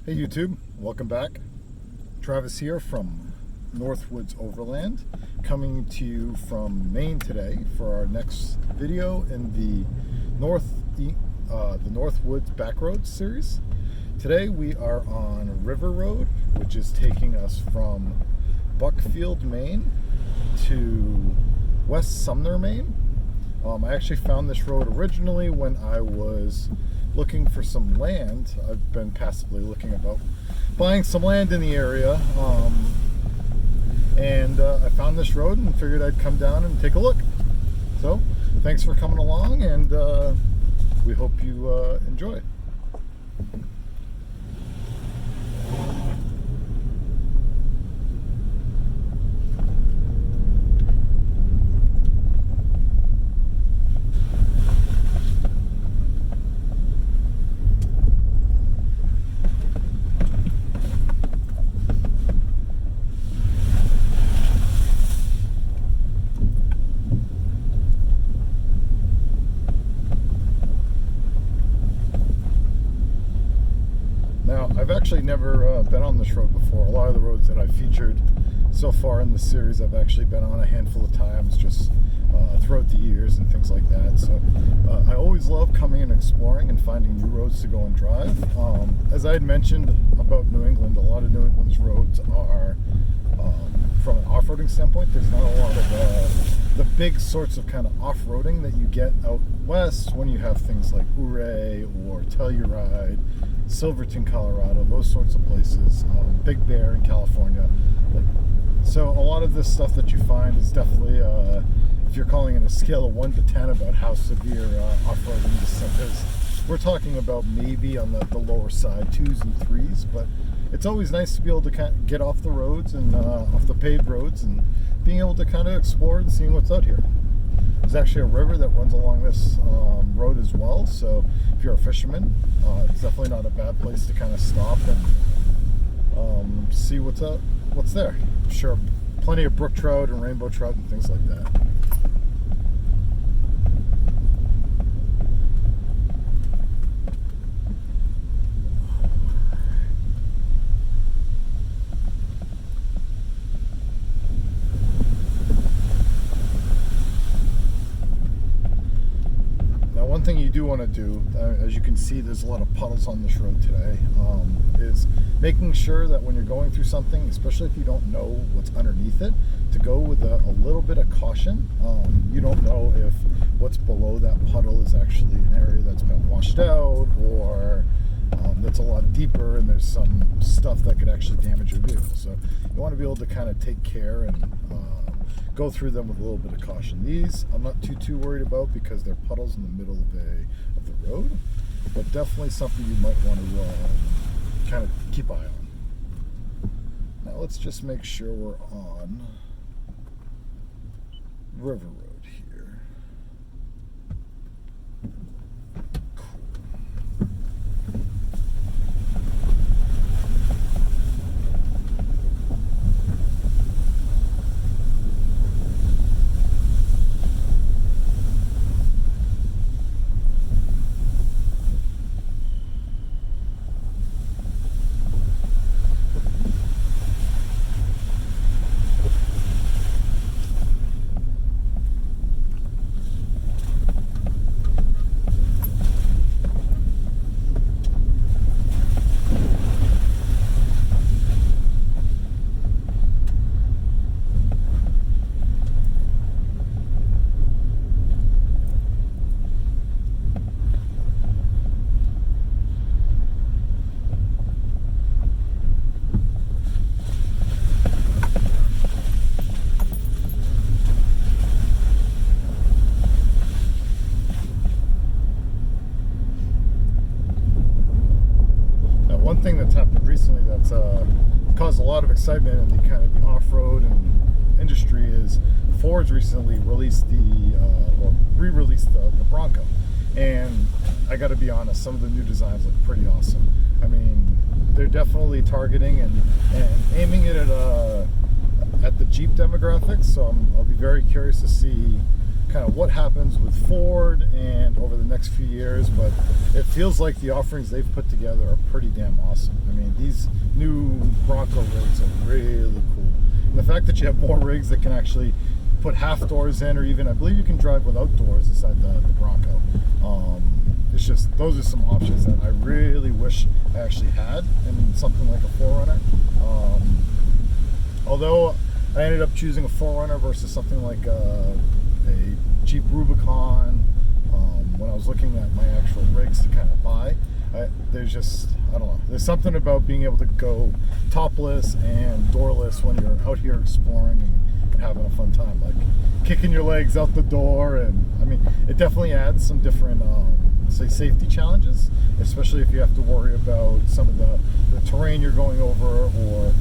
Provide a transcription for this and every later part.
Hey YouTube, welcome back. Travis here from Northwoods Overland, coming to you from Maine today for our next video in the Northwoods Backroads series. Today we are on Rvier Road, which is taking us from Buckfield, Maine to West Sumner, Maine. I actually found this road originally when I was looking for some land. I've been passively looking about buying some land in the area, and I found this road and figured I'd come down and take a look. So thanks for coming along, and we hope you enjoy. I've actually never been on this road before. A lot of the roads that I've featured so far in the series I've actually been on a handful of times, just throughout the years and things like that. So I always love coming and exploring and finding new roads to go and drive. As I had mentioned about New England, a lot of New England's roads are, from an off-roading standpoint, there's not a lot of the big sorts of kind of off-roading that you get out west when you have things like Rvier or Telluride, Silverton, Colorado, those sorts of places, Big Bear in California. So a lot of this stuff that you find is definitely, if you're calling it a scale of 1 to 10 about how severe off-roading this stuff is, we're talking about maybe on the lower side, 2s and 3s, but it's always nice to be able to kind of get off the roads and off the paved roads and being able to kind of explore and seeing what's out here. There's actually a river that runs along this road as well, so if you're a fisherman, it's definitely not a bad place to kind of stop and see what's there. I'm sure plenty of brook trout and rainbow trout and things like that. One thing you do want to do, as you can see there's a lot of puddles on this road today, is making sure that when you're going through something, especially if you don't know what's underneath it, to go with a little bit of caution. You don't know if what's below that puddle is actually an area that's been washed out, or that's a lot deeper and there's some stuff that could actually damage your vehicle. So you want to be able to kind of take care and go through them with a little bit of caution. These I'm not too worried about because they're puddles in the middle of the road, but definitely something you might want to kind of keep eye on. Now let's just make sure we're on Rvier Road here. One thing that's happened recently that's caused a lot of excitement in the kind of the off-road and industry is Ford's recently released or re-released the Bronco, and I got to be honest, some of the new designs look pretty awesome. I mean, they're definitely targeting and aiming it at the Jeep demographics, so I'll be very curious to see kind of what happens with Ford and over the next few years, but it feels like the offerings they've put together are pretty damn awesome. I mean, these new Bronco rigs are really cool. And the fact that you have more rigs that can actually put half doors in, or even, I believe you can drive without doors inside the Bronco. It's just, those are some options that I really wish I actually had in something like a 4Runner. Although I ended up choosing a 4Runner versus something like a Jeep Rubicon when I was looking at my actual rigs to kind of buy. There's just, I don't know, there's something about being able to go topless and doorless when you're out here exploring and having a fun time, like kicking your legs out the door. And I mean, it definitely adds some different say safety challenges, especially if you have to worry about some of the terrain you're going over, or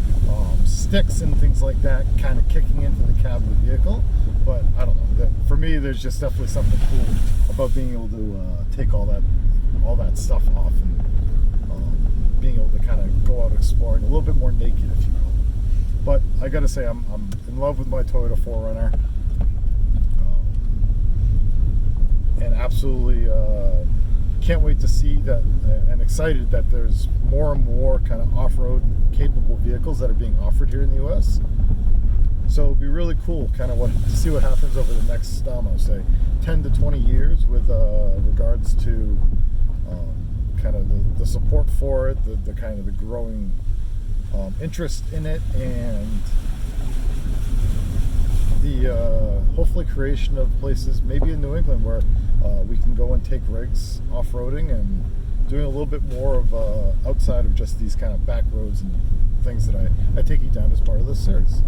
sticks and things like that kind of kicking into the cab of the vehicle. But I don't know, for me there's just definitely something cool about being able to take all that stuff off, and being able to kind of go out exploring a little bit more naked, if you will. But I gotta say, I'm in love with my Toyota 4Runner, and absolutely can't wait to see that, and excited that there's more and more kind of off-road capable vehicles that are being offered here in the US. So it'll be really cool kind of to see what happens over the next, I don't know, say 10 to 20 years with regards to kind of the support for it, the kind of the growing interest in it, and the hopefully creation of places maybe in New England where we can go and take rigs off-roading and doing a little bit more of outside of just these kind of back roads and things that I take you down as part of this series.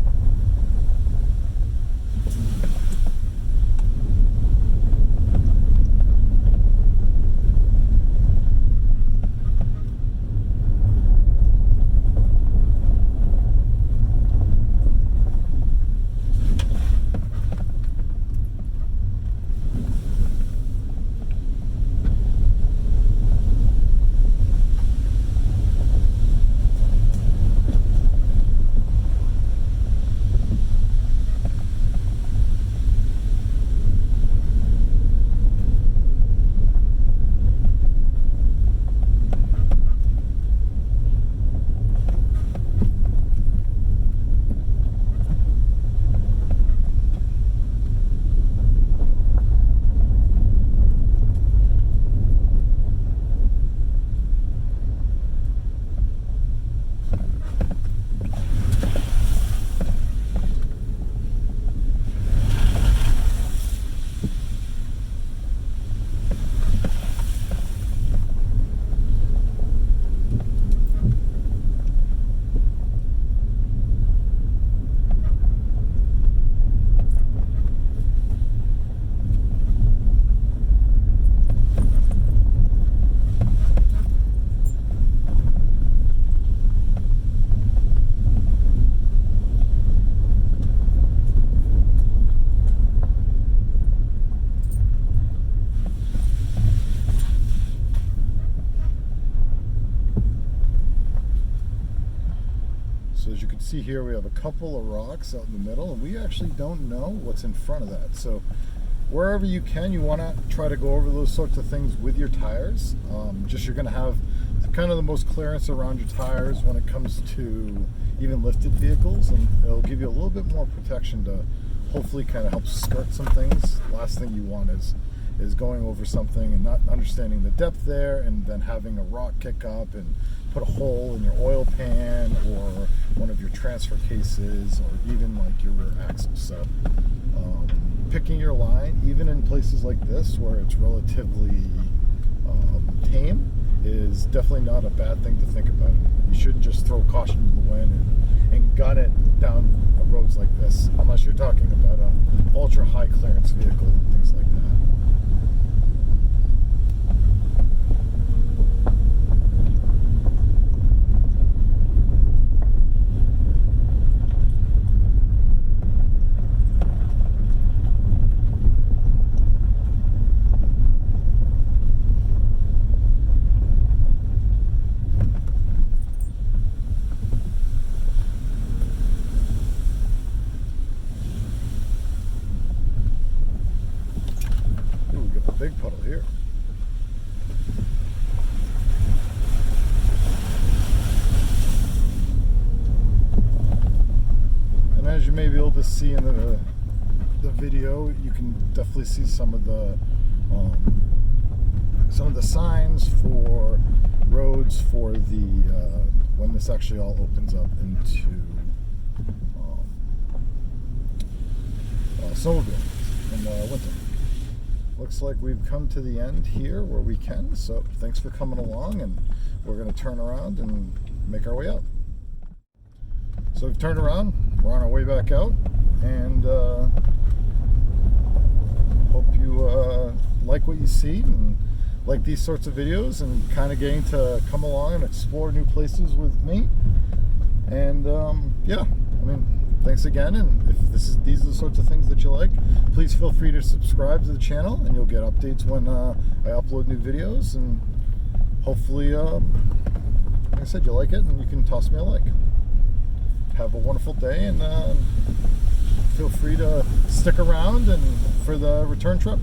So as you can see here, we have a couple of rocks out in the middle, and we actually don't know what's in front of that. So wherever you can, you want to try to go over those sorts of things with your tires. Just you're going to have kind of the most clearance around your tires when it comes to even lifted vehicles, and it'll give you a little bit more protection to hopefully kind of help skirt some things. Last thing you want is going over something and not understanding the depth there, and then having a rock kick up and put a hole in your oil pan or one of your transfer cases, or even like your rear axle. So picking your line, even in places like this where it's relatively tame, is definitely not a bad thing to think about. You shouldn't just throw caution to the wind and gun it down roads like this, unless you're talking about an ultra high clearance vehicle and things like that. to see in the video, you can definitely see some of the signs for roads for the when this actually all opens up into snowmobile in the winter. Looks like we've come to the end here where we can, so thanks for coming along, and we're going to turn around and make our way out. So we've turned around, we're on our way back out, and hope you like what you see and like these sorts of videos, and kind of getting to come along and explore new places with me. And yeah, I mean, thanks again, and if these are the sorts of things that you like, please feel free to subscribe to the channel, and you'll get updates when I upload new videos. And hopefully, like I said, you like it, and you can toss me a like. Have a wonderful day, and feel free to stick around and for the return trip.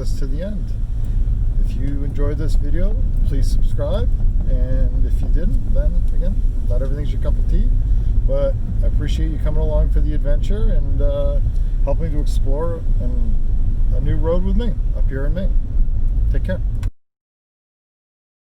us to the end. If you enjoyed this video, please subscribe, and if you didn't, then again, not everything's your cup of tea, but I appreciate you coming along for the adventure and helping to explore a new road with me up here in Maine. Take care.